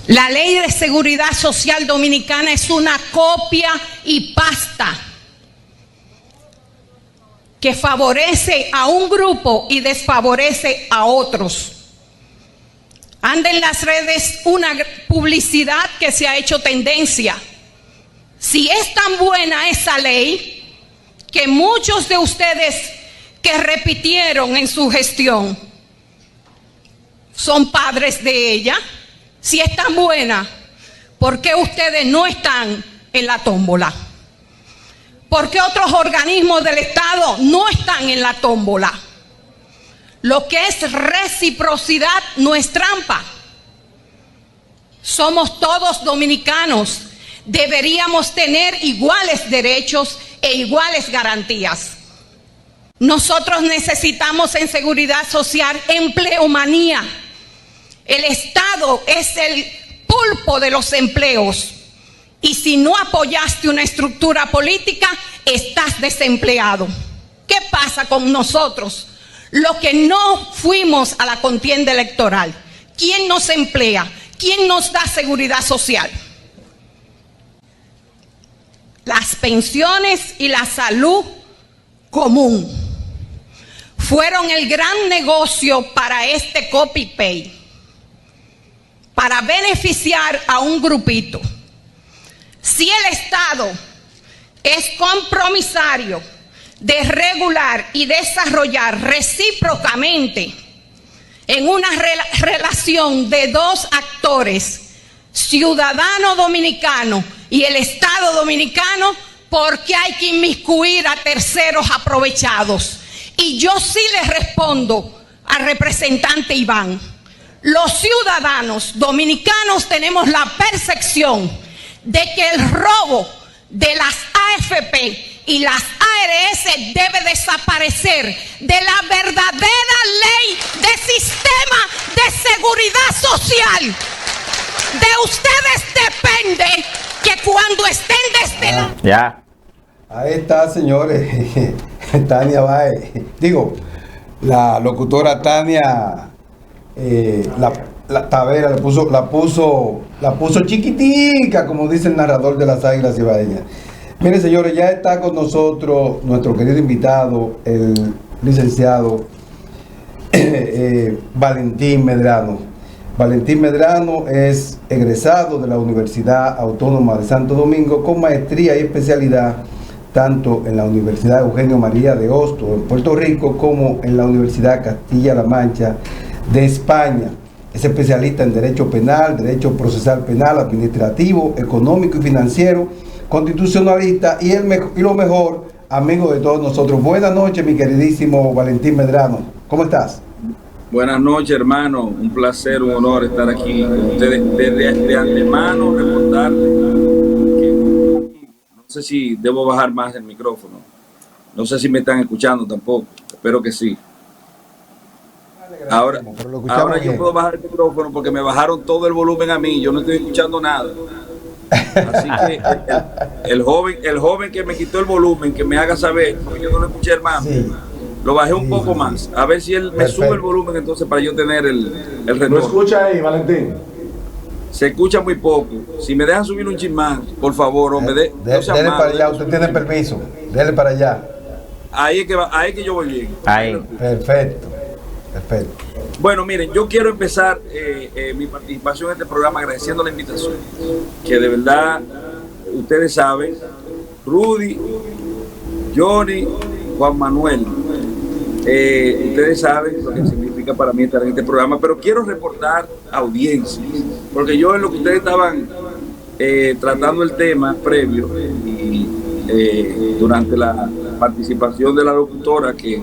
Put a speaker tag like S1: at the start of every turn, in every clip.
S1: La Ley de Seguridad Social Dominicana es una copia y pasta que favorece a un grupo y desfavorece a otros. Anda en las redes una publicidad que se ha hecho tendencia. Si es tan buena esa ley, que muchos de ustedes que repitieron en su gestión son padres de ella, si es tan buena, ¿por qué ustedes no están en la tómbola? ¿Por qué otros organismos del Estado no están en la tómbola? Lo que es reciprocidad no es trampa. Somos todos dominicanos. Deberíamos tener iguales derechos e iguales garantías. Nosotros necesitamos en seguridad social empleomanía. El Estado es el pulpo de los empleos. Y si no apoyaste una estructura política, estás desempleado. ¿Qué pasa con nosotros, los que no fuimos a la contienda electoral? ¿Quién nos emplea? ¿Quién nos da seguridad social? Las pensiones y la salud común fueron el gran negocio para este copy-paste, para beneficiar a un grupito. Si el Estado es compromisario de regular y desarrollar recíprocamente en una relación de dos actores, ciudadano dominicano y el Estado dominicano, ¿por qué hay que inmiscuir a terceros aprovechados? Y yo sí les respondo al representante Iván. Los ciudadanos dominicanos tenemos la percepción de que el robo de las AFP y las ARS debe desaparecer de la verdadera ley de sistema de seguridad social. De ustedes depende que cuando estén desde la...
S2: Ya.
S3: Ahí está, señores. Tania Báez. Digo, la locutora Tania la Tavera la puso chiquitica, como dice el narrador de las Águilas Cibaeñas. Miren, señores, ya está con nosotros nuestro querido invitado, el licenciado Valentín Medrano. Valentín Medrano es egresado de la Universidad Autónoma de Santo Domingo con maestría y especialidad tanto en la Universidad Eugenio María de Hostos en Puerto Rico como en la Universidad Castilla-La Mancha de España. Es especialista en Derecho Penal, Derecho Procesal Penal, Administrativo, Económico y Financiero, Constitucionalista y lo mejor, amigo de todos nosotros. Buenas noches, mi queridísimo Valentín Medrano. ¿Cómo estás?
S4: Buenas noches, hermano. Un placer, un honor estar aquí con ustedes. De antemano, reportarles que no sé si debo bajar más el micrófono. No sé si me están escuchando tampoco. Espero que sí. Ahora yo puedo bajar el micrófono porque me bajaron todo el volumen a mí. Yo no estoy escuchando nada. Así que el joven que me quitó el volumen, que me haga saber, porque yo no lo escuché, hermano. Sí. Lo bajé un poco más. A ver si él me sube el volumen entonces para yo tener el retorno.
S5: ¿Lo escucha ahí, Valentín?
S4: Se escucha muy poco. Si me dejan subir un chin más, por favor, o
S3: dele para allá, usted tiene permiso. Dele para allá.
S4: Ahí es que yo voy bien.
S2: Ahí.
S3: Perfecto.
S4: Bueno, miren, yo quiero empezar mi participación en este programa agradeciendo la invitación. Que de verdad, ustedes saben, Rudy, Johnny, Juan Manuel, ustedes saben lo que significa para mí estar en este programa, pero quiero reportar audiencias, porque yo en lo que ustedes estaban tratando el tema previo y durante la participación de la locutora que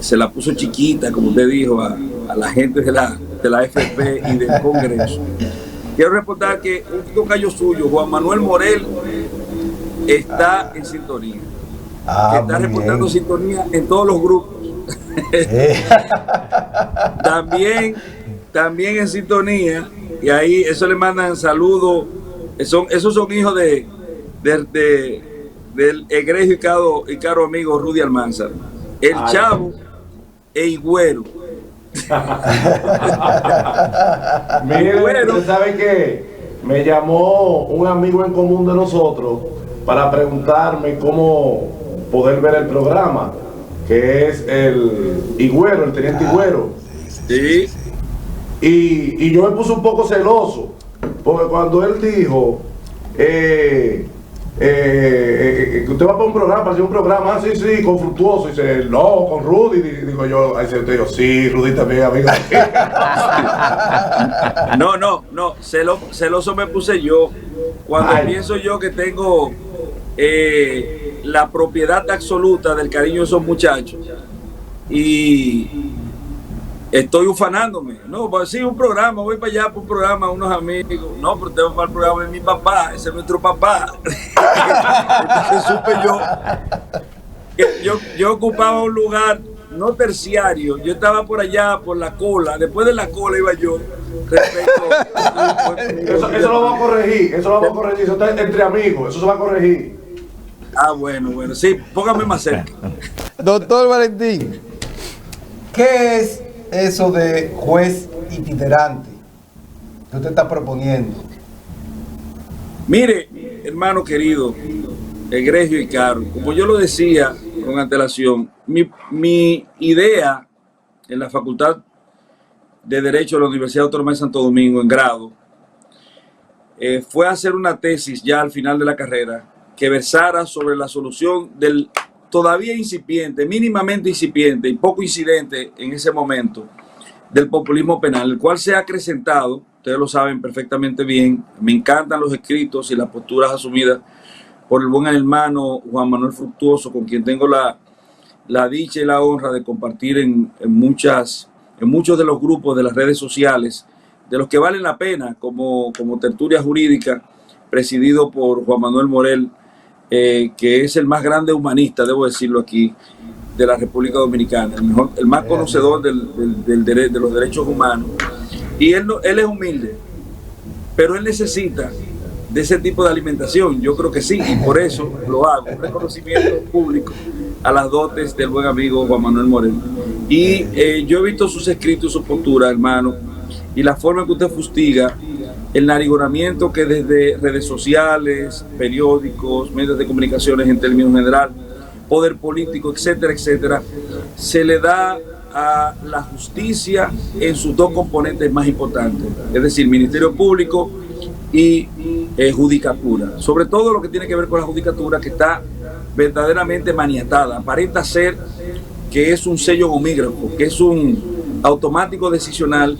S4: se la puso chiquita, como usted dijo, a la gente de la AFP y del Congreso. Quiero reportar que un tocayo suyo, Juan Manuel Morel, está en sintonía. Que está reportando sintonía en todos los grupos. También en sintonía, y ahí eso le mandan saludos. Esos son hijos del egregio y caro amigo Rudy Almanzar, el Chavo e Higüero.
S2: Mire,
S4: Bueno.
S2: usted sabe que me llamó un amigo en común de nosotros para preguntarme cómo poder ver el programa, que es el Higüero, el teniente Higüero.
S4: Sí.
S2: Y yo me puse un poco celoso, porque cuando él dijo que usted va para un programa, hacer un programa, sí, con Fructuoso, y dice, no, con Rudy, digo yo, ahí se te digo, sí, Rudy también, amigo.
S4: No, celoso me puse yo cuando
S2: Ay.
S4: pienso yo que tengo la propiedad absoluta del cariño de esos muchachos y estoy ufanándome. No, pues sí, un programa, voy para allá por un programa, unos amigos. No, pero tengo para el programa de mi papá, ese es nuestro papá. Entonces supe yo que yo ocupaba un lugar no terciario, yo estaba por allá, por la cola, después de la cola iba yo.
S2: Eso lo vamos a corregir, eso está entre amigos, eso se va a corregir.
S4: Ah, bueno, sí, póngame más cerca.
S3: Doctor Valentín, ¿qué es eso de juez itinerante que usted está proponiendo?
S4: Mire, hermano querido, egregio y caro, como yo lo decía con antelación, mi idea en la Facultad de Derecho de la Universidad Autónoma de Santo Domingo, en grado, fue hacer una tesis ya al final de la carrera que versara sobre la solución del todavía incipiente, mínimamente incipiente y poco incidente en ese momento del populismo penal, el cual se ha acrecentado, ustedes lo saben perfectamente bien, me encantan los escritos y las posturas asumidas por el buen hermano Juan Manuel Fructuoso, con quien tengo la dicha y la honra de compartir en muchos de los grupos de las redes sociales, de los que valen la pena, como Tertulia Jurídica, presidido por Juan Manuel Morel, que es el más grande humanista, debo decirlo aquí, de la República Dominicana, el más conocedor de los derechos humanos. Y él es humilde, pero él necesita de ese tipo de alimentación. Yo creo que sí, y por eso lo hago. Un reconocimiento público a las dotes del buen amigo Juan Manuel Moreno. Y yo he visto sus escritos y su postura, hermano, y la forma en que usted fustiga el narigonamiento que desde redes sociales, periódicos, medios de comunicaciones en términos general, poder político, etcétera, etcétera, se le da a la justicia en sus dos componentes más importantes, es decir, Ministerio Público y Judicatura. Sobre todo lo que tiene que ver con la Judicatura, que está verdaderamente maniatada, aparenta ser que es un sello gomígrafo, que es un automático decisional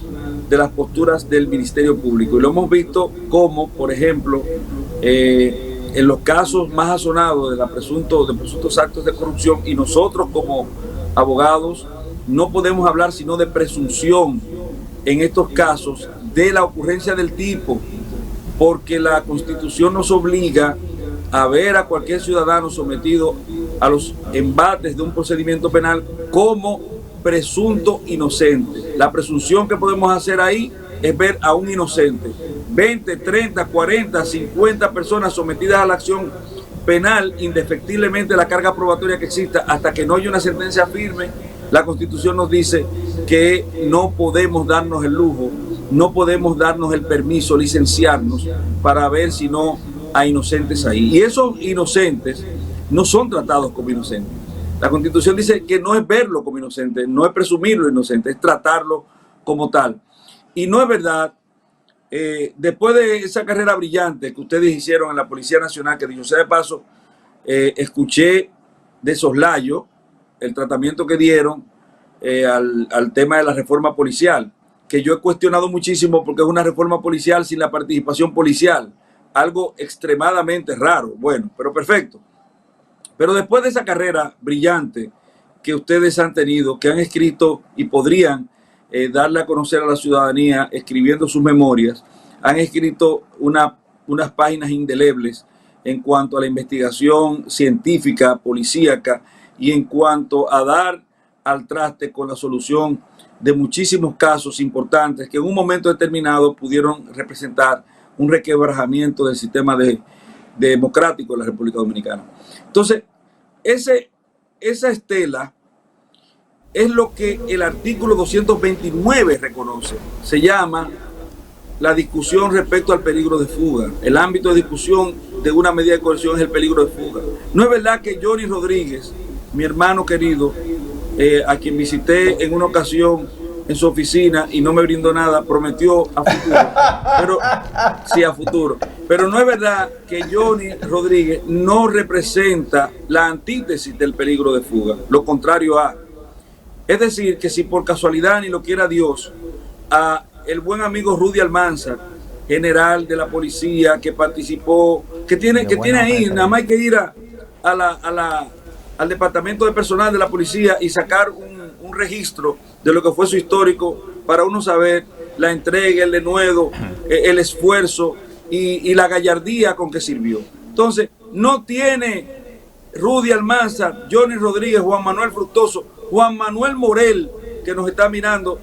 S4: de las posturas del Ministerio Público. Y lo hemos visto como, por ejemplo, en los casos más asonados de presuntos actos de corrupción, y nosotros como abogados no podemos hablar sino de presunción en estos casos de la ocurrencia del tipo, porque la Constitución nos obliga a ver a cualquier ciudadano sometido a los embates de un procedimiento penal como presunto inocente. La presunción que podemos hacer ahí es ver a un inocente. 20, 30, 40, 50 personas sometidas a la acción penal, indefectiblemente la carga probatoria que exista, hasta que no haya una sentencia firme, la Constitución nos dice que no podemos darnos el lujo, no podemos darnos el permiso, licenciarnos para ver si no hay inocentes ahí. Y esos inocentes no son tratados como inocentes. La Constitución dice que no es verlo como inocente, no es presumirlo inocente, es tratarlo como tal. Y no es verdad. Después de esa carrera brillante que ustedes hicieron en la Policía Nacional, que dicho sea de paso, escuché de soslayo el tratamiento que dieron al tema de la reforma policial, que yo he cuestionado muchísimo porque es una reforma policial sin la participación policial, algo extremadamente raro. Bueno, pero perfecto. Pero después de esa carrera brillante que ustedes han tenido, que han escrito y podrían darle a conocer a la ciudadanía escribiendo sus memorias, han escrito unas páginas indelebles en cuanto a la investigación científica, policíaca, y en cuanto a dar al traste con la solución de muchísimos casos importantes que en un momento determinado pudieron representar un requebrajamiento del sistema democrático de la República Dominicana. Entonces, esa estela es lo que el artículo 229 reconoce. Se llama la discusión respecto al peligro de fuga. El ámbito de discusión de una medida de coerción es el peligro de fuga. No es verdad que Johnny Rodríguez, mi hermano querido, a quien visité en una ocasión en su oficina y no me brindó nada, prometió a futuro, pero sí a futuro. Pero no es verdad que Johnny Rodríguez no representa la antítesis del peligro de fuga, lo contrario a. Es decir, que si por casualidad, ni lo quiera Dios, a el buen amigo Rudy Almanzar, general de la policía que participó, que tiene ahí, nada más hay que ir al departamento de personal de la policía y sacar un registro de lo que fue su histórico para uno saber la entrega, el denuedo, el esfuerzo y la gallardía con que sirvió. Entonces, no tiene Rudy Almanzar, Johnny Rodríguez, Juan Manuel Fructuoso, Juan Manuel Morel, que nos está mirando,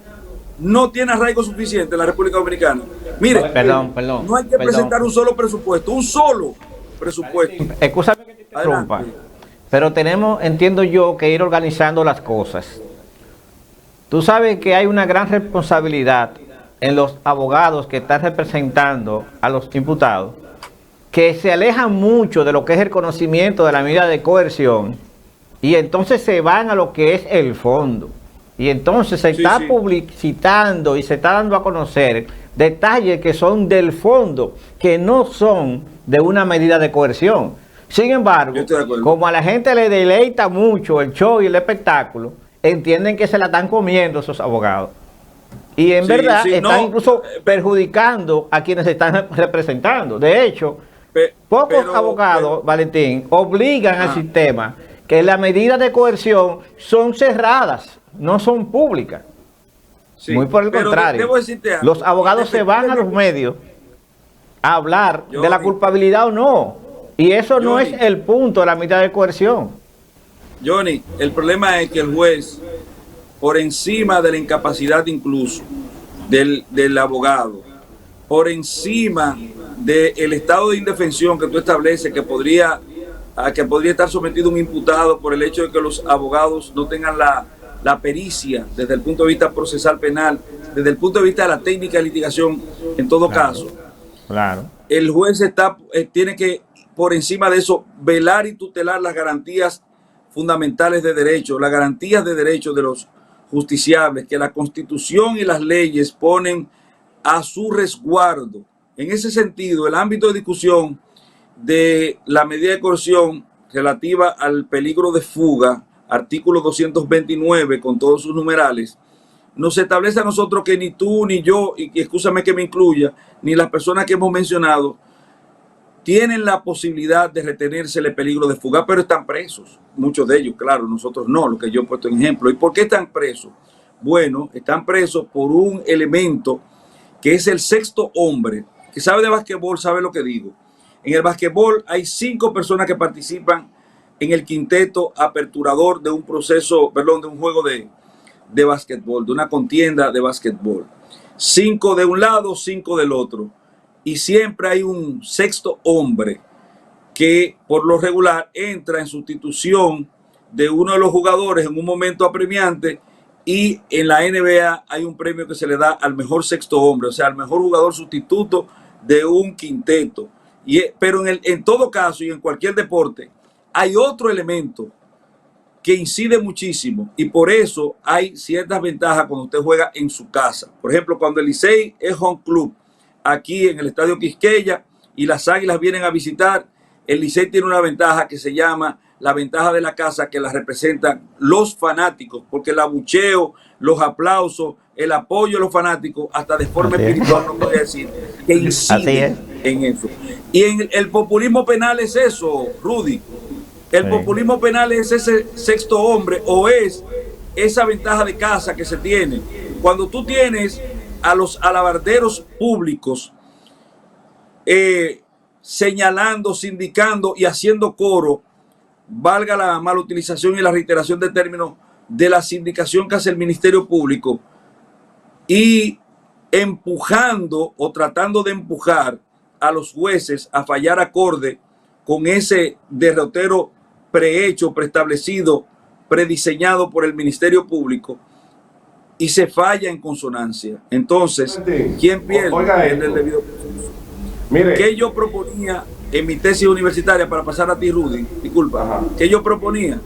S4: no tiene arraigo suficiente en la República Dominicana. Mire,
S5: perdón,
S4: no hay que presentar un solo presupuesto.
S5: Escúchame que te interrumpa, pero tenemos, entiendo yo, que ir organizando las cosas. Tú sabes que hay una gran responsabilidad en los abogados que están representando a los imputados, que se alejan mucho de lo que es el conocimiento de la medida de coerción y entonces se van a lo que es el fondo. Y entonces se está publicitando y se está dando a conocer detalles que son del fondo, que no son de una medida de coerción. Sin embargo, como a la gente le deleita mucho el show y el espectáculo, entienden que se la están comiendo esos abogados. Y en verdad están incluso perjudicando a quienes se están representando. De hecho, pocos abogados, Valentín, obligan al sistema que las medidas de coerción son cerradas, no son públicas. Muy por el contrario. Los abogados se van a los medios a hablar de la culpabilidad o no. Y eso no es el punto de la medida de coerción.
S4: Johnny, el problema es que el juez, por encima de la incapacidad incluso del abogado, por encima del estado de indefensión que tú estableces que podría estar sometido un imputado por el hecho de que los abogados no tengan la pericia desde el punto de vista procesal penal, desde el punto de vista de la técnica de litigación, en todo caso.
S5: Claro.
S4: El juez tiene que, por encima de eso, velar y tutelar las garantías fundamentales de derecho, las garantías de derechos de los justiciables, que la Constitución y las leyes ponen a su resguardo. En ese sentido, el ámbito de discusión de la medida de coerción relativa al peligro de fuga, artículo 229 con todos sus numerales, nos establece a nosotros que ni tú ni yo, y escúchame que me incluya, ni las personas que hemos mencionado, tienen la posibilidad de retenérsele peligro de fuga, pero están presos. Muchos de ellos, claro, nosotros no, lo que yo he puesto en ejemplo. ¿Y por qué están presos? Bueno, están presos por un elemento que es el sexto hombre, que sabe de basquetbol, sabe lo que digo. En el basquetbol hay 5 personas que participan en el quinteto aperturador de un de un juego de basquetbol, de una contienda de basquetbol. 5 de un lado, 5 del otro. Y siempre hay un sexto hombre que por lo regular entra en sustitución de uno de los jugadores en un momento apremiante, y en la NBA hay un premio que se le da al mejor sexto hombre, o sea, al mejor jugador sustituto de un quinteto. Pero en todo caso y en cualquier deporte hay otro elemento que incide muchísimo, y por eso hay ciertas ventajas cuando usted juega en su casa. Por ejemplo, cuando el Licey es home club aquí en el Estadio Quisqueya y las Águilas vienen a visitar, el Licey tiene una ventaja que se llama la ventaja de la casa, que la representan los fanáticos, porque el abucheo, los aplausos, el apoyo de los fanáticos, hasta de forma espiritual, no puede decir, que incide en eso. Y en el populismo penal es eso, Rudy. El populismo penal es ese sexto hombre, o es esa ventaja de casa que se tiene. Cuando tú tienes a los alabarderos públicos señalando, sindicando y haciendo coro, valga la mala utilización y la reiteración de términos de la sindicación que hace el Ministerio Público, y empujando o tratando de empujar a los jueces a fallar acorde con ese derrotero prehecho, preestablecido, prediseñado por el Ministerio Público y se falla en consonancia. Entonces, ¿quién pierde? Pierde el debido proceso.
S2: Mire,
S4: ¿Qué yo proponía en mi tesis universitaria, para pasar a ti, Rudy? Disculpa.
S2: Ajá.
S4: ¿Qué yo proponía?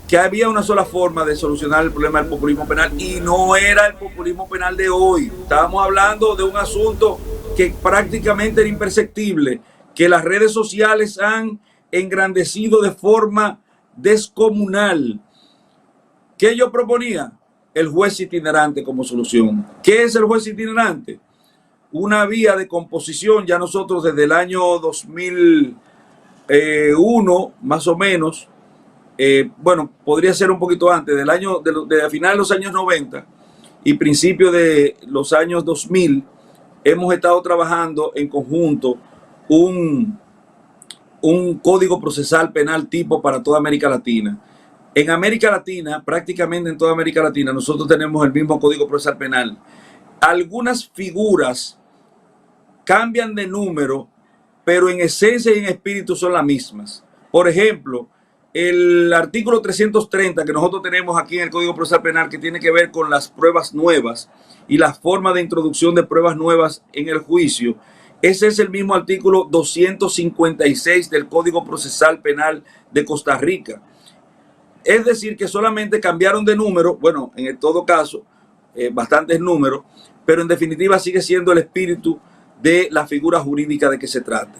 S4: Que había una sola forma de solucionar el problema del populismo penal, y no era el populismo penal de hoy. Estábamos hablando de un asunto que prácticamente era imperceptible, que las redes sociales han engrandecido de forma descomunal. ¿Qué yo proponía? El juez itinerante como solución. ¿Qué es el juez itinerante? Una vía de composición. Ya nosotros desde el año 2001, más o menos, bueno, podría ser un poquito antes, de final de los años 90 y principio de los años 2000, hemos estado trabajando en conjunto un código procesal penal tipo para toda América Latina. En América Latina, prácticamente en toda América Latina, nosotros tenemos el mismo código procesal penal. Algunas figuras cambian de número, pero en esencia y en espíritu son las mismas. Por ejemplo, el artículo 330 que nosotros tenemos aquí en el Código Procesal Penal, que tiene que ver con las pruebas nuevas y la forma de introducción de pruebas nuevas en el juicio, ese es el mismo artículo 256 del Código Procesal Penal de Costa Rica. Es decir, que solamente cambiaron de número, bueno, en todo caso, bastantes números, pero en definitiva sigue siendo el espíritu de la figura jurídica de que se trate.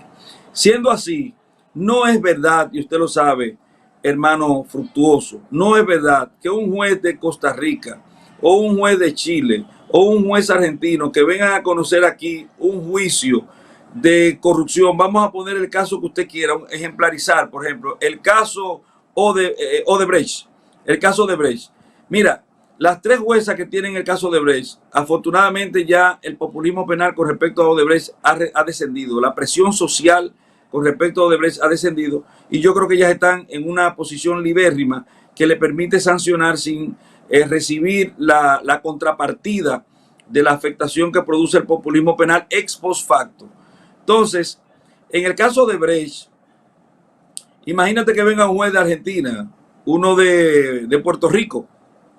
S4: Siendo así, no es verdad, y usted lo sabe, hermano Fructuoso, no es verdad que un juez de Costa Rica o un juez de Chile o un juez argentino que vengan a conocer aquí un juicio de corrupción, vamos a poner el caso que usted quiera, ejemplarizar, por ejemplo, el caso Odebrecht, el caso Odebrecht. Mira, las tres juezas que tienen el caso Odebrecht, afortunadamente ya el populismo penal con respecto a Odebrecht ha descendido, la presión social con respecto a Odebrecht ha descendido, y yo creo que ellas están en una posición libérrima que le permite sancionar sin recibir la contrapartida de la afectación que produce el populismo penal ex post facto. Entonces, en el caso de Odebrecht, imagínate que venga un juez de Argentina, uno de Puerto Rico,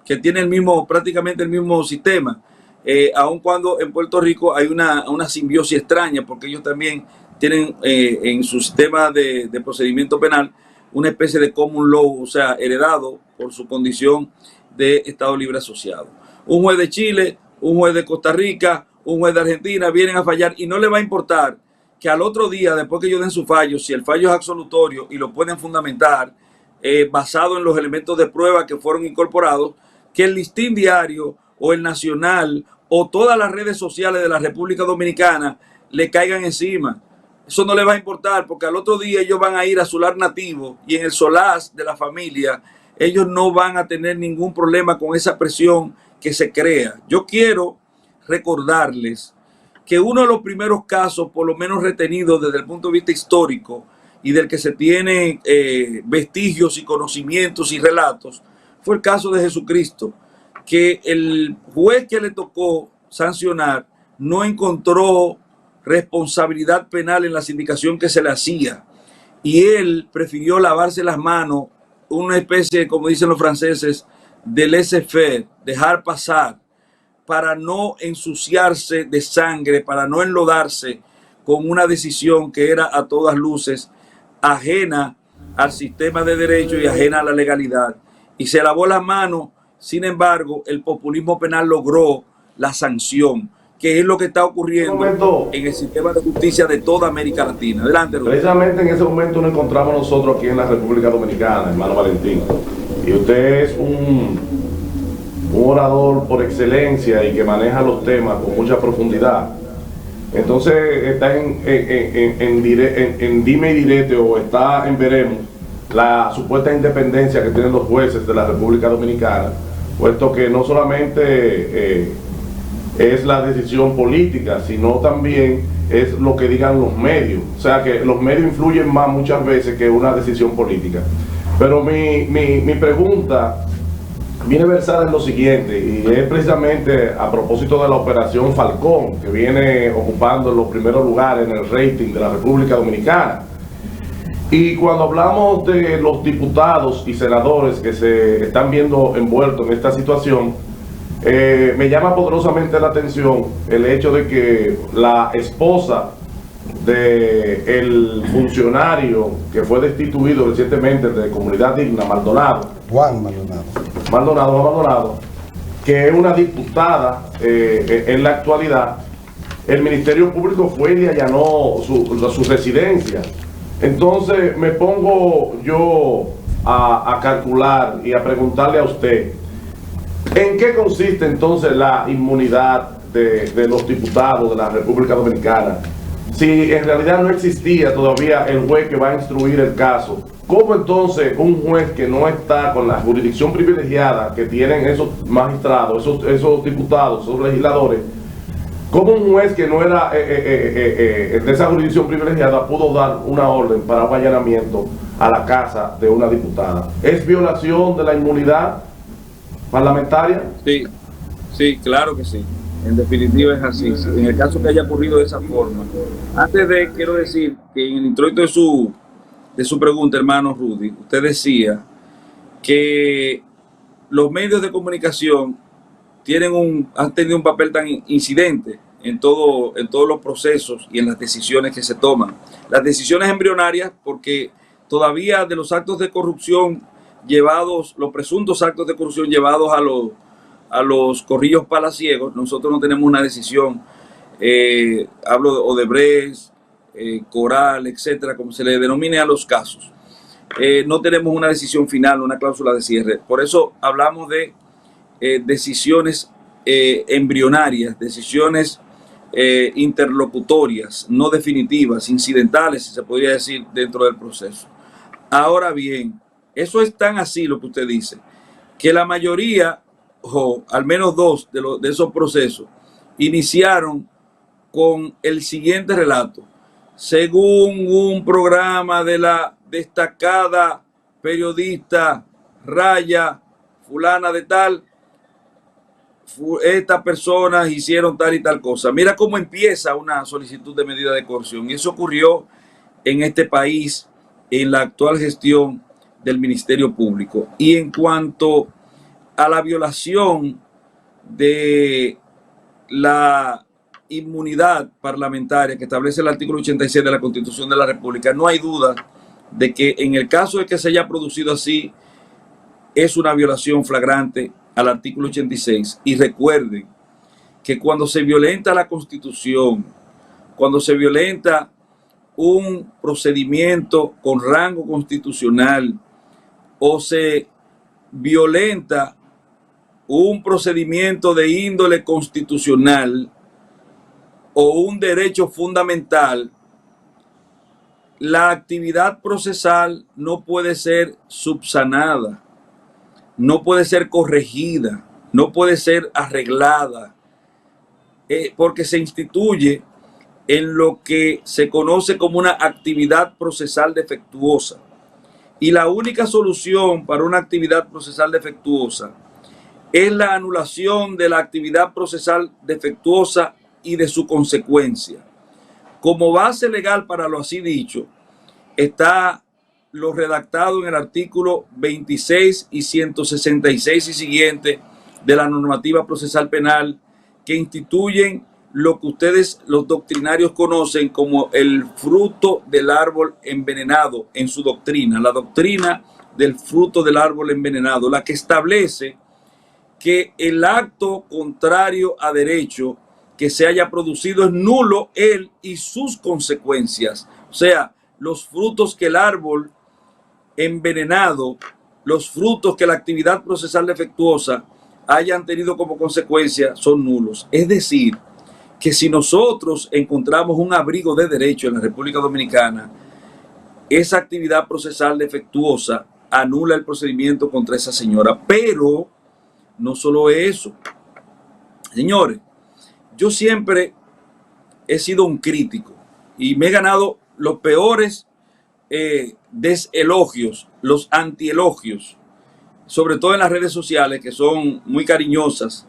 S4: que tiene prácticamente el mismo sistema, aun cuando en Puerto Rico hay una simbiosis extraña, porque ellos también tienen en su sistema de procedimiento penal una especie de common law, o sea, heredado por su condición de Estado Libre Asociado. Un juez de Chile, un juez de Costa Rica, un juez de Argentina vienen a fallar, y no le va a importar que al otro día, después que ellos den su fallo, si el fallo es absolutorio y lo pueden fundamentar basado en los elementos de prueba que fueron incorporados, que el Listín Diario o el Nacional o todas las redes sociales de la República Dominicana le caigan encima. Eso no les va a importar, porque al otro día ellos van a ir a su lar nativo, y en el solaz de la familia ellos no van a tener ningún problema con esa presión que se crea. Yo quiero recordarles que uno de los primeros casos, por lo menos retenidos desde el punto de vista histórico y del que se tienen vestigios y conocimientos y relatos, fue el caso de Jesucristo, que el juez que le tocó sancionar no encontró responsabilidad penal en la sindicación que se le hacía, y él prefirió lavarse las manos, una especie, como dicen los franceses, de laissez-faire, dejar pasar, para no ensuciarse de sangre, para no enlodarse con una decisión que era a todas luces ajena al sistema de derecho y ajena a la legalidad. Y se lavó las manos. Sin embargo, el populismo penal logró la sanción, que es lo que está ocurriendo en el sistema de justicia de toda América Latina. Adelante, Rubén.
S2: Precisamente en ese momento nos encontramos nosotros aquí en la República Dominicana, hermano Valentín. Y usted es un orador por excelencia y que maneja los temas con mucha profundidad. Entonces está en dime y direte, o está en veremos la supuesta independencia que tienen los jueces de la República Dominicana, puesto que no solamente es la decisión política, sino también es lo que digan los medios. O sea que los medios influyen más muchas veces que una decisión política. Pero mi pregunta viene versada en lo siguiente, y es precisamente a propósito de la operación Falcón, que viene ocupando los primeros lugares en el rating de la República Dominicana. Y cuando hablamos de los diputados y senadores que se están viendo envueltos en esta situación, me llama poderosamente la atención el hecho de que la esposa del funcionario que fue destituido recientemente de Comunidad Digna,
S3: Juan
S2: Maldonado, que es una diputada en la actualidad, el Ministerio Público fue y le allanó su residencia. Entonces me pongo yo a calcular y a preguntarle a usted, ¿en qué consiste entonces la inmunidad de los diputados de la República Dominicana? Si en realidad no existía todavía el juez que va a instruir el caso, ¿cómo entonces un juez que no está con la jurisdicción privilegiada que tienen esos magistrados, esos diputados, esos legisladores, cómo un juez que no era de esa jurisdicción privilegiada pudo dar una orden para un allanamiento a la casa de una diputada? ¿Es violación de la inmunidad parlamentaria?
S4: Sí, sí, claro que sí. En definitiva es así. En el caso que haya ocurrido de esa forma. Antes de, quiero decir que en el introito de su pregunta, hermano Rudy, usted decía que los medios de comunicación han tenido un papel tan incidente en todos los procesos y en las decisiones que se toman. Las decisiones embrionarias, porque todavía de los actos de corrupción los presuntos actos de corrupción llevados a los corrillos palaciegos, nosotros no tenemos una decisión. Hablo de Odebrecht, Coral, etcétera, como se le denomine a los casos. No tenemos una decisión final, una cláusula de cierre. Por eso hablamos de decisiones embrionarias, decisiones interlocutorias, no definitivas, incidentales, si se podría decir, dentro del proceso. Ahora bien, eso es tan así lo que usted dice, que la mayoría, o al menos dos de esos procesos, iniciaron con el siguiente relato. Según un programa de la destacada periodista Raya, fulana de tal, estas personas hicieron tal y tal cosa. Mira cómo empieza una solicitud de medida de coerción. Y eso ocurrió en este país en la actual gestión del Ministerio Público. Y en cuanto a la violación de la inmunidad parlamentaria que establece el artículo 86 de la Constitución de la República, no hay duda de que en el caso de que se haya producido así, es una violación flagrante al artículo 86. Y recuerden que cuando se violenta la Constitución, cuando se violenta un procedimiento con rango constitucional o se violenta un procedimiento de índole constitucional o un derecho fundamental, la actividad procesal no puede ser subsanada, no puede ser corregida, no puede ser arreglada, porque se instituye en lo que se conoce como una actividad procesal defectuosa. Y la única solución para una actividad procesal defectuosa es la anulación de la actividad procesal defectuosa y de su consecuencia. Como base legal para lo así dicho, está lo redactado en el artículo 26 y 166 y siguiente de la normativa procesal penal, que instituyen lo que ustedes, los doctrinarios, conocen como el fruto del árbol envenenado en su doctrina, la doctrina del fruto del árbol envenenado, la que establece que el acto contrario a derecho que se haya producido es nulo él y sus consecuencias. O sea, los frutos que el árbol envenenado, los frutos que la actividad procesal defectuosa hayan tenido como consecuencia son nulos. Es decir, que si nosotros encontramos un abrigo de derecho en la República Dominicana, esa actividad procesal defectuosa anula el procedimiento contra esa señora. Pero no solo eso. Señores, yo siempre he sido un crítico y me he ganado los peores deselogios, los antielogios, sobre todo en las redes sociales, que son muy cariñosas.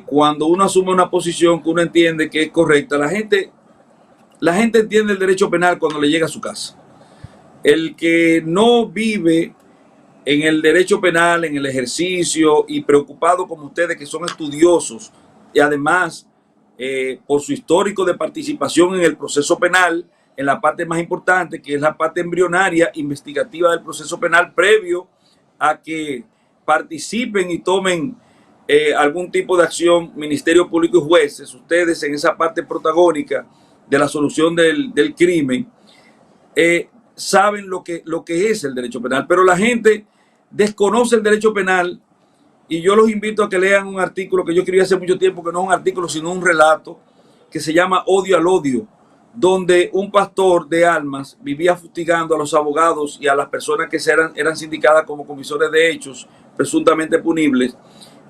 S4: Cuando uno asume una posición que uno entiende que es correcta, la gente entiende el derecho penal cuando le llega a su casa. El que no vive en el derecho penal, en el ejercicio, y preocupado como ustedes que son estudiosos y además por su histórico de participación en el proceso penal, en la parte más importante, que es la parte embrionaria investigativa del proceso penal previo a que participen y tomen algún tipo de acción, Ministerio Público y jueces, ustedes en esa parte protagónica de la solución del crimen, saben lo que es el derecho penal, pero la gente desconoce el derecho penal. Y yo los invito a que lean un artículo que yo escribí hace mucho tiempo, que no es un artículo sino un relato, que se llama Odio al Odio, donde un pastor de almas vivía fustigando a los abogados y a las personas que eran sindicadas como comisores de hechos presuntamente punibles,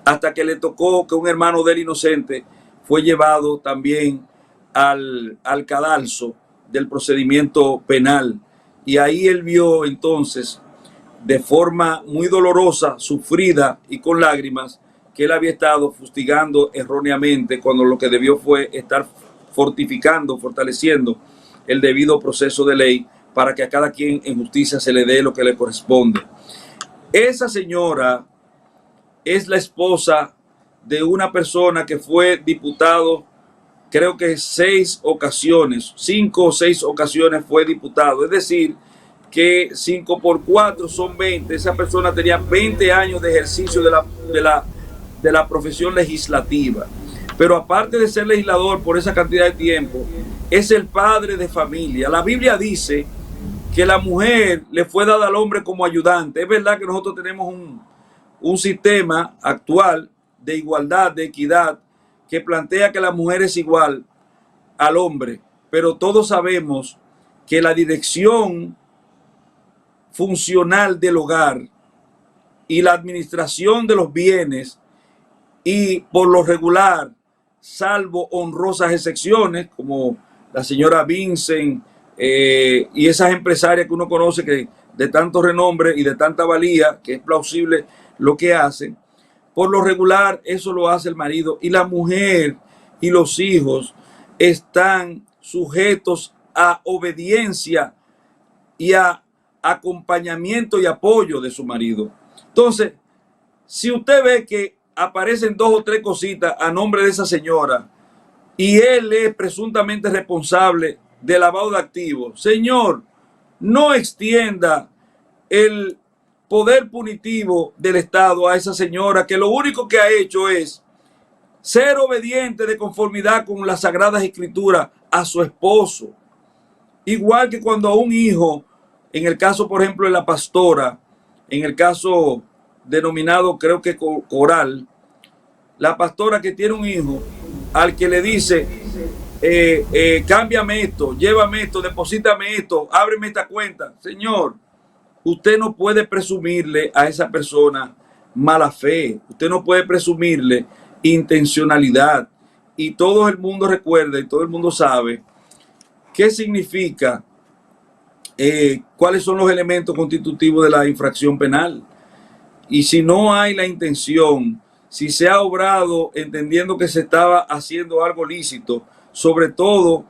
S4: hasta que le tocó que un hermano del inocente fue llevado también al cadalso del procedimiento penal. Y ahí él vio entonces, de forma muy dolorosa, sufrida y con lágrimas, que él había estado fustigando erróneamente cuando lo que debió fue estar fortaleciendo el debido proceso de ley para que a cada quien en justicia se le dé lo que le corresponde. Esa señora es la esposa de una persona que fue diputado, creo que 5 o 6 ocasiones fue diputado, es decir, que 5 por 4 son 20. Esa persona tenía 20 años de ejercicio de la profesión legislativa. Pero aparte de ser legislador por esa cantidad de tiempo, es el padre de familia. La Biblia dice que la mujer le fue dada al hombre como ayudante. Es verdad que nosotros tenemos un sistema actual de igualdad, de equidad, que plantea que la mujer es igual al hombre, pero todos sabemos que la dirección funcional del hogar y la administración de los bienes, y por lo regular, salvo honrosas excepciones como la señora Vincent y esas empresarias que uno conoce que de tanto renombre y de tanta valía que es plausible lo que hacen, por lo regular eso lo hace el marido, y la mujer y los hijos están sujetos a obediencia y a acompañamiento y apoyo de su marido. Entonces, si usted ve que aparecen 2 o 3 cositas a nombre de esa señora y él es presuntamente responsable de lavado de activos, señor, no extienda el poder punitivo del Estado a esa señora, que lo único que ha hecho es ser obediente de conformidad con las Sagradas Escrituras a su esposo. Igual que cuando a un hijo, en el caso, por ejemplo, de la pastora, en el caso denominado, creo que Coral, la pastora que tiene un hijo, al que le dice, cámbiame esto, llévame esto, deposítame esto, ábreme esta cuenta. Señor, usted no puede presumirle a esa persona mala fe, usted no puede presumirle intencionalidad. Y todo el mundo recuerda y todo el mundo sabe qué significa, cuáles son los elementos constitutivos de la infracción penal. Y si no hay la intención, si se ha obrado entendiendo que se estaba haciendo algo lícito, sobre todo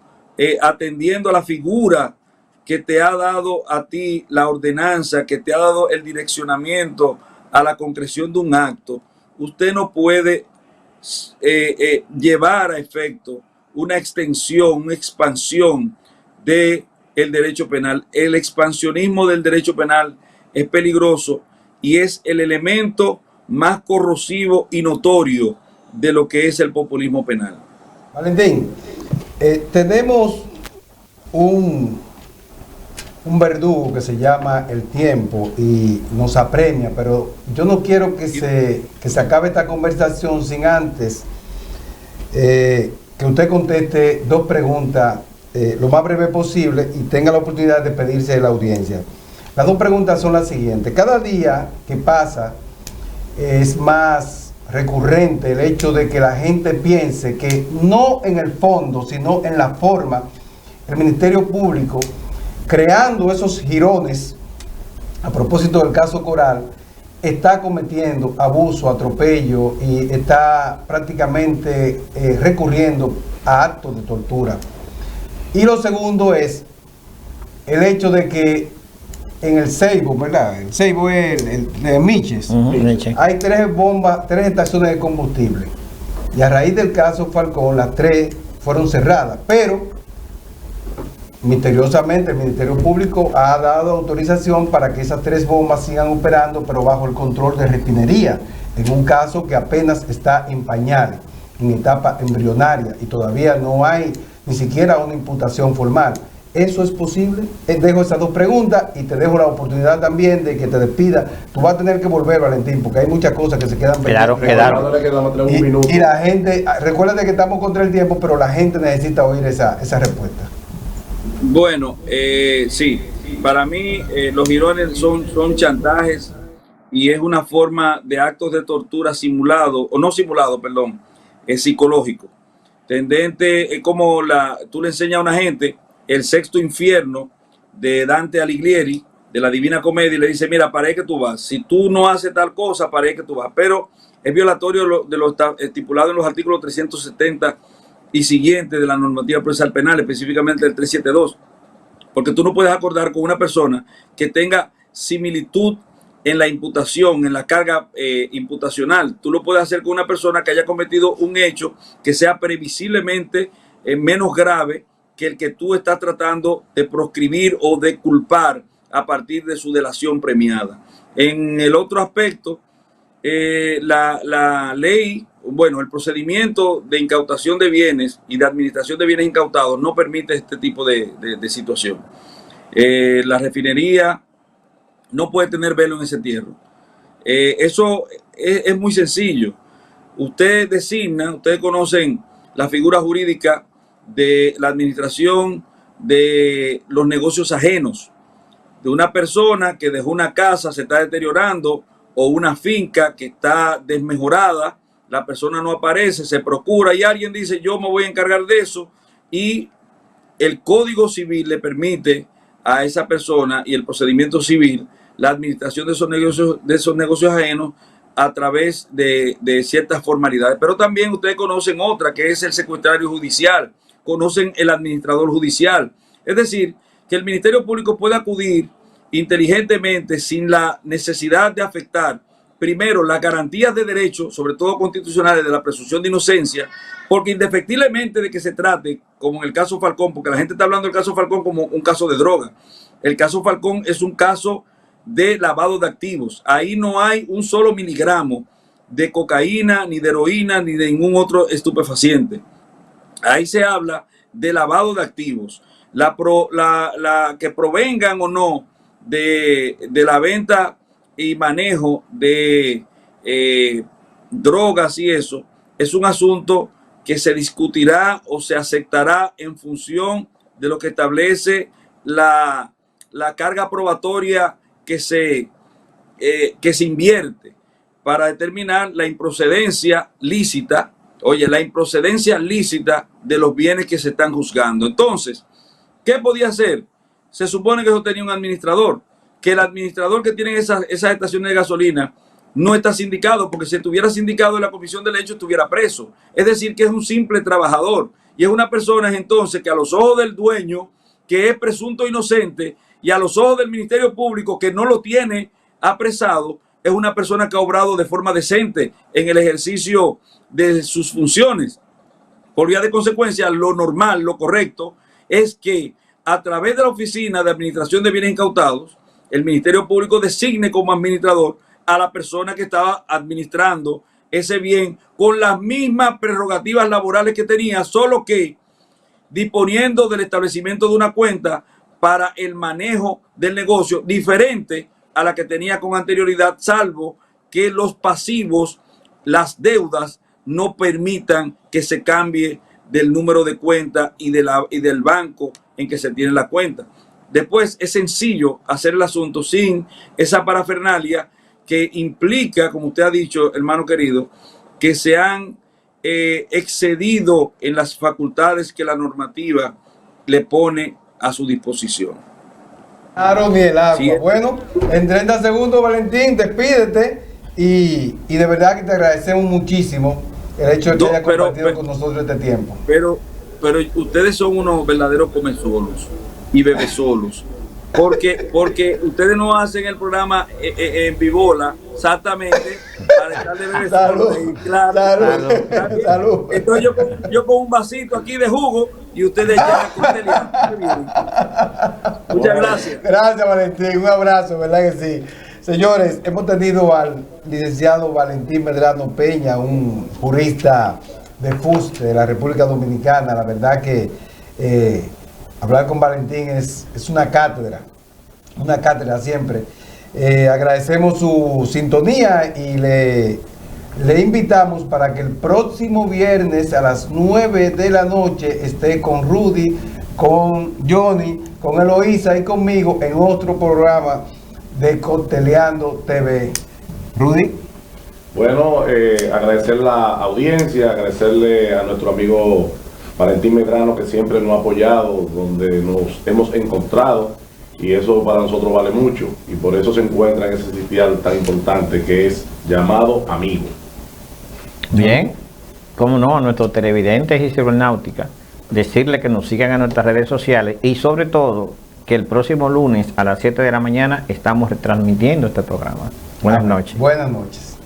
S4: atendiendo a la figura que te ha dado a ti la ordenanza, que te ha dado el direccionamiento a la concreción de un acto, usted no puede llevar a efecto una extensión, una expansión del derecho penal. El expansionismo del derecho penal es peligroso y es el elemento más corrosivo y notorio de lo que es el populismo penal.
S3: Valentín, tenemos un verdugo que se llama el tiempo y nos apremia, pero yo no quiero que se acabe esta conversación sin antes que usted conteste 2 preguntas lo más breve posible y tenga la oportunidad de pedirse de la audiencia. Las 2 preguntas son las siguientes. Cada día que pasa es más recurrente el hecho de que la gente piense que no en el fondo, sino en la forma, el Ministerio Público, creando esos jirones, a propósito del caso Coral, está cometiendo abuso, atropello y está prácticamente recurriendo a actos de tortura. Y lo segundo es el hecho de que en el Seibo, ¿verdad? El Seibo es el de Miches.
S5: Miches.
S3: Hay 3 bombas, 3 estaciones de combustible. Y a raíz del caso Falcón, las 3 fueron cerradas. Pero, misteriosamente, el Ministerio Público ha dado autorización para que esas 3 bombas sigan operando, pero bajo el control de refinería, en un caso que apenas está en pañales, en etapa embrionaria, y todavía no hay ni siquiera una imputación formal. ¿Eso es posible? Dejo esas 2 preguntas y te dejo la oportunidad también de que te despida. Tú vas a tener que volver, Valentín, porque hay muchas cosas que se quedan pendientes. Y la gente, recuérdate que estamos contra el tiempo, pero la gente necesita oír esa respuesta.
S4: Bueno, sí, para mí los girones son chantajes y es una forma de actos de tortura simulado, o no simulado, perdón, es psicológico. Tendente, es como tú le enseñas a una gente el sexto infierno de Dante Alighieri, de la Divina Comedia, y le dice, mira, para ahí que tú vas. Si tú no haces tal cosa, para ahí que tú vas. Pero es violatorio de lo estipulado en los artículos 370 y siguientes de la normativa procesal penal, específicamente el 372. Porque tú no puedes acordar con una persona que tenga similitud en la imputación, en la carga imputacional. Tú lo puedes hacer con una persona que haya cometido un hecho que sea previsiblemente menos grave que el que tú estás tratando de proscribir o de culpar a partir de su delación premiada. En el otro aspecto, la ley, bueno, el procedimiento de incautación de bienes y de administración de bienes incautados no permite este tipo de situación. La refinería no puede tener velo en ese entierro. Eso es muy sencillo. Ustedes conocen la figura jurídica de la administración de los negocios ajenos, de una persona que dejó una casa, se está deteriorando, o una finca que está desmejorada, la persona no aparece, se procura y alguien dice, yo me voy a encargar de eso, y el Código Civil le permite a esa persona y el procedimiento civil la administración de esos negocios ajenos a través de ciertas formalidades. Pero también ustedes conocen otra, que es el secretario judicial, conocen el administrador judicial. Es decir, que el Ministerio Público puede acudir inteligentemente sin la necesidad de afectar, primero, las garantías de derechos, sobre todo constitucionales, de la presunción de inocencia, porque indefectiblemente de que se trate, como en el caso Falcón, porque la gente está hablando del caso Falcón como un caso de droga. El caso Falcón es un caso de lavado de activos. Ahí no hay un solo miligramo de cocaína, ni de heroína, ni de ningún otro estupefaciente. Ahí se habla de lavado de activos. La que provengan o no de la venta y manejo de drogas y eso, es un asunto que se discutirá o se aceptará en función de lo que establece la carga probatoria que se invierte para determinar la improcedencia lícita. Oye, la improcedencia lícita de los bienes que se están juzgando. Entonces, ¿qué podía hacer? Se supone que eso tenía un administrador, que el administrador que tiene esas estaciones de gasolina no está sindicado, porque si estuviera sindicado en la comisión del hecho estuviera preso. Es decir, que es un simple trabajador y es una persona entonces que a los ojos del dueño, que es presunto inocente, y a los ojos del Ministerio Público, que no lo tiene apresado, es una persona que ha obrado de forma decente en el ejercicio de sus funciones. Por vía de consecuencia, lo normal, lo correcto, es que a través de la Oficina de Administración de Bienes Incautados, el Ministerio Público designe como administrador a la persona que estaba administrando ese bien con las mismas prerrogativas laborales que tenía, solo que disponiendo del establecimiento de una cuenta para el manejo del negocio diferente a la que tenía con anterioridad, salvo que los pasivos, las deudas, no permitan que se cambie del número de cuenta y del banco en que se tiene la cuenta. Después es sencillo hacer el asunto sin esa parafernalia que implica, como usted ha dicho, hermano querido, que se han excedido en las facultades que la normativa le pone a su disposición.
S3: Claro, ni el agua.
S4: Sí.
S3: Bueno, en 30 segundos, Valentín, despídete y de verdad que te agradecemos muchísimo el hecho de que haya compartido con nosotros este tiempo.
S4: Pero ustedes son unos verdaderos comesolos y bebesolos, porque ustedes no hacen el programa en vivola, exactamente, para estar de Venezuela.
S3: Salud,
S4: Claro,
S3: salud, salud.
S4: Entonces yo con un vasito aquí de jugo y ustedes ya cocteleando. Muchas gracias.
S3: Gracias, Valentín. Un abrazo, ¿verdad que sí? Señores, hemos tenido al licenciado Valentín Medrano Peña, un jurista de fuste de la República Dominicana. La verdad que hablar con Valentín es una cátedra siempre. Agradecemos su sintonía y le invitamos para que el próximo viernes a las 9 de la noche esté con Rudy, con Johnny, con Eloísa y conmigo en otro programa de Cocteleando TV. Rudy.
S2: Bueno, agradecer la audiencia, agradecerle a nuestro amigo Valentín Medrano, que siempre nos ha apoyado, donde nos hemos encontrado, y eso para nosotros vale mucho, y por eso se encuentra en ese sitial tan importante que es llamado Amigo.
S5: Bien, cómo no, a nuestros televidentes y cibernáutica, decirle que nos sigan en nuestras redes sociales y sobre todo que el próximo lunes a las 7 de la mañana estamos retransmitiendo este programa. Buenas noches.
S3: Buenas noches.